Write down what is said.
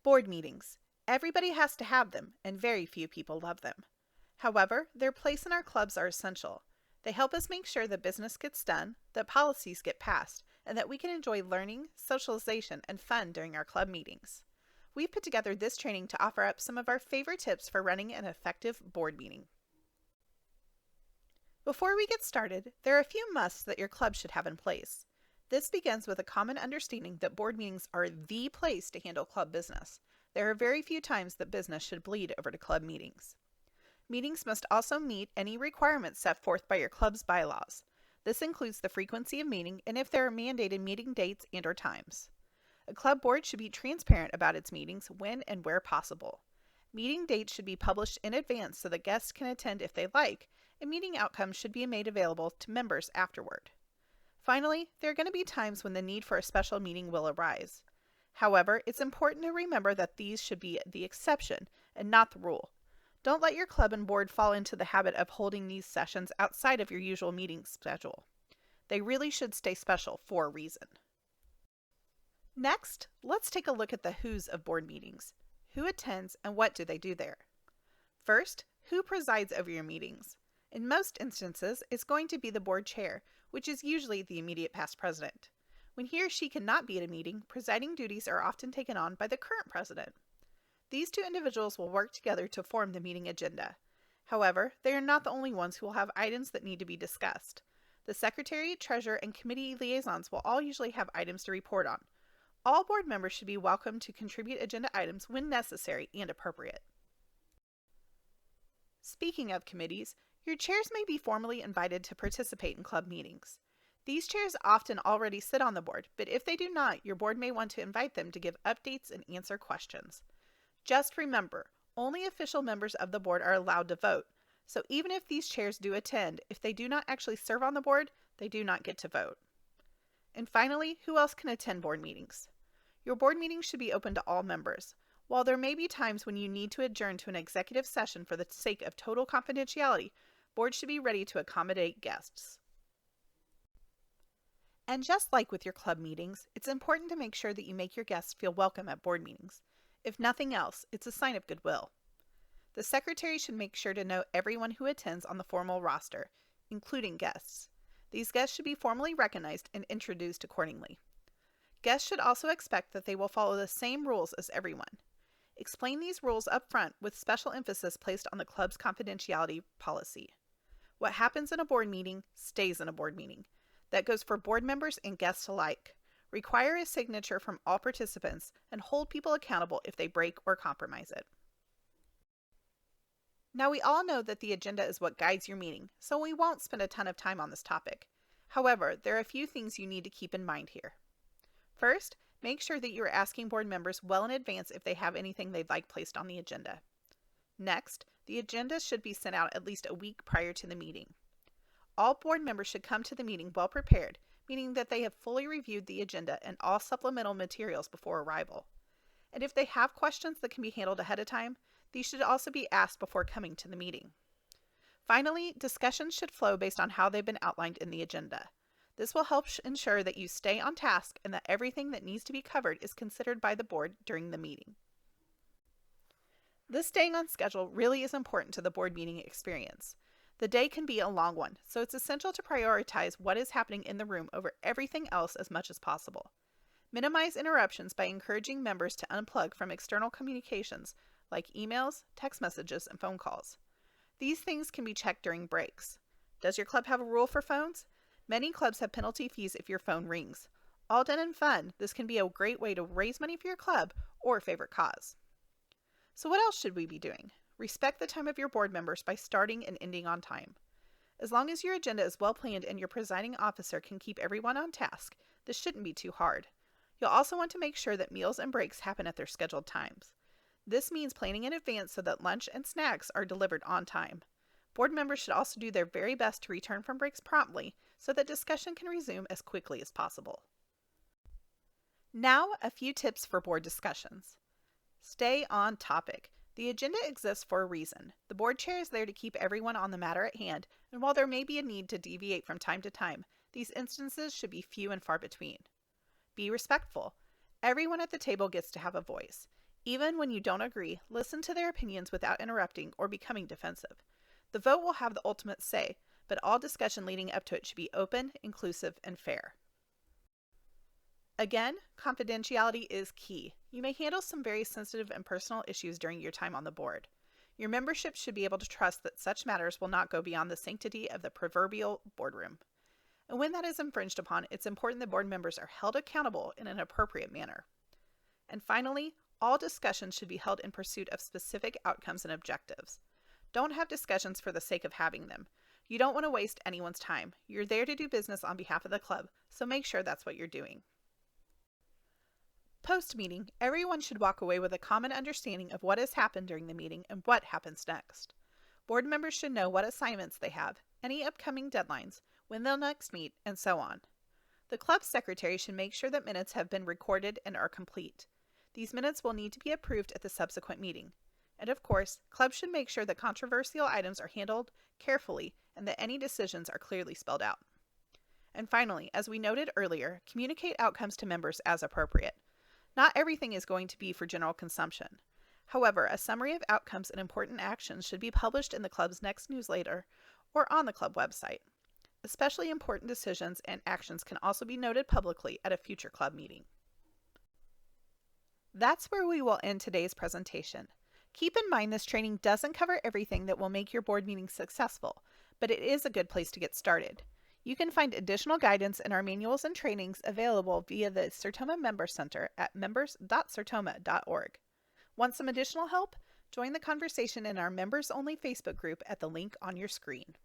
Board meetings. Everybody has to have them, and very few people love them. However, their place in our clubs are essential. They help us make sure that business gets done, that policies get passed, and that we can enjoy learning, socialization, and fun during our club meetings. We've put together this training to offer up some of our favorite tips for running an effective board meeting. Before we get started, there are a few musts that your club should have in place. This begins with a common understanding that board meetings are the place to handle club business. There are very few times that business should bleed over to club meetings. Meetings must also meet any requirements set forth by your club's bylaws. This includes the frequency of meeting and if there are mandated meeting dates and/or times. A club board should be transparent about its meetings when and where possible. Meeting dates should be published in advance so that guests can attend if they like, and meeting outcomes should be made available to members afterward. Finally, there are going to be times when the need for a special meeting will arise. However, it's important to remember that these should be the exception and not the rule. Don't let your club and board fall into the habit of holding these sessions outside of your usual meeting schedule. They really should stay special for a reason. Next, let's take a look at the who's of board meetings. Who attends and what do they do there? First, who presides over your meetings? In most instances, it's going to be the board chair, which is usually the immediate past president. When he or she cannot be at a meeting, presiding duties are often taken on by the current president. These two individuals will work together to form the meeting agenda. However, they are not the only ones who will have items that need to be discussed. The secretary, treasurer, and committee liaisons will all usually have items to report on. All board members should be welcome to contribute agenda items when necessary and appropriate. Speaking of committees, your chairs may be formally invited to participate in club meetings. These chairs often already sit on the board, but if they do not, your board may want to invite them to give updates and answer questions. Just remember, only official members of the board are allowed to vote, so even if these chairs do attend, if they do not actually serve on the board, they do not get to vote. And finally, who else can attend board meetings? Your board meetings should be open to all members. While there may be times when you need to adjourn to an executive session for the sake of total confidentiality, boards should be ready to accommodate guests. And just like with your club meetings, it's important to make sure that you make your guests feel welcome at board meetings. If nothing else, it's a sign of goodwill. The secretary should make sure to note everyone who attends on the formal roster, including guests. These guests should be formally recognized and introduced accordingly. Guests should also expect that they will follow the same rules as everyone. Explain these rules up front with special emphasis placed on the club's confidentiality policy. What happens in a board meeting stays in a board meeting. That goes for board members and guests alike. Require a signature from all participants and hold people accountable if they break or compromise it. Now, we all know that the agenda is what guides your meeting, so we won't spend a ton of time on this topic. However, there are a few things you need to keep in mind here. First, make sure that you are asking board members well in advance if they have anything they'd like placed on the agenda. Next, the agenda should be sent out at least a week prior to the meeting. All board members should come to the meeting well prepared, meaning that they have fully reviewed the agenda and all supplemental materials before arrival. And if they have questions that can be handled ahead of time, these should also be asked before coming to the meeting. Finally, discussions should flow based on how they've been outlined in the agenda. This will help ensure that you stay on task and that everything that needs to be covered is considered by the board during the meeting. This staying on schedule really is important to the board meeting experience. The day can be a long one, so it's essential to prioritize what is happening in the room over everything else as much as possible. Minimize interruptions by encouraging members to unplug from external communications like emails, text messages, and phone calls. These things can be checked during breaks. Does your club have a rule for phones? Many clubs have penalty fees if your phone rings. All done in fun, this can be a great way to raise money for your club or favorite cause. So what else should we be doing? Respect the time of your board members by starting and ending on time. As long as your agenda is well planned and your presiding officer can keep everyone on task, this shouldn't be too hard. You'll also want to make sure that meals and breaks happen at their scheduled times. This means planning in advance so that lunch and snacks are delivered on time. Board members should also do their very best to return from breaks promptly so that discussion can resume as quickly as possible. Now, a few tips for board discussions. Stay on topic. The agenda exists for a reason. The board chair is there to keep everyone on the matter at hand, and while there may be a need to deviate from time to time, these instances should be few and far between. Be respectful. Everyone at the table gets to have a voice. Even when you don't agree, listen to their opinions without interrupting or becoming defensive. The vote will have the ultimate say, but all discussion leading up to it should be open, inclusive, and fair. Again, confidentiality is key. You may handle some very sensitive and personal issues during your time on the board. Your membership should be able to trust that such matters will not go beyond the sanctity of the proverbial boardroom. And when that is infringed upon, it's important that board members are held accountable in an appropriate manner. And finally, all discussions should be held in pursuit of specific outcomes and objectives. Don't have discussions for the sake of having them. You don't want to waste anyone's time. You're there to do business on behalf of the club, so make sure that's what you're doing. Post-meeting, everyone should walk away with a common understanding of what has happened during the meeting and what happens next. Board members should know what assignments they have, any upcoming deadlines, when they'll next meet, and so on. The club secretary should make sure that minutes have been recorded and are complete. These minutes will need to be approved at the subsequent meeting. And of course, clubs should make sure that controversial items are handled carefully and that any decisions are clearly spelled out. And finally, as we noted earlier, communicate outcomes to members as appropriate. Not everything is going to be for general consumption. However, a summary of outcomes and important actions should be published in the club's next newsletter or on the club website. Especially important decisions and actions can also be noted publicly at a future club meeting. That's where we will end today's presentation. Keep in mind this training doesn't cover everything that will make your board meeting successful, but it is a good place to get started. You can find additional guidance in our manuals and trainings available via the Sertoma Member Center at members.sertoma.org. Want some additional help? Join the conversation in our members-only Facebook group at the link on your screen.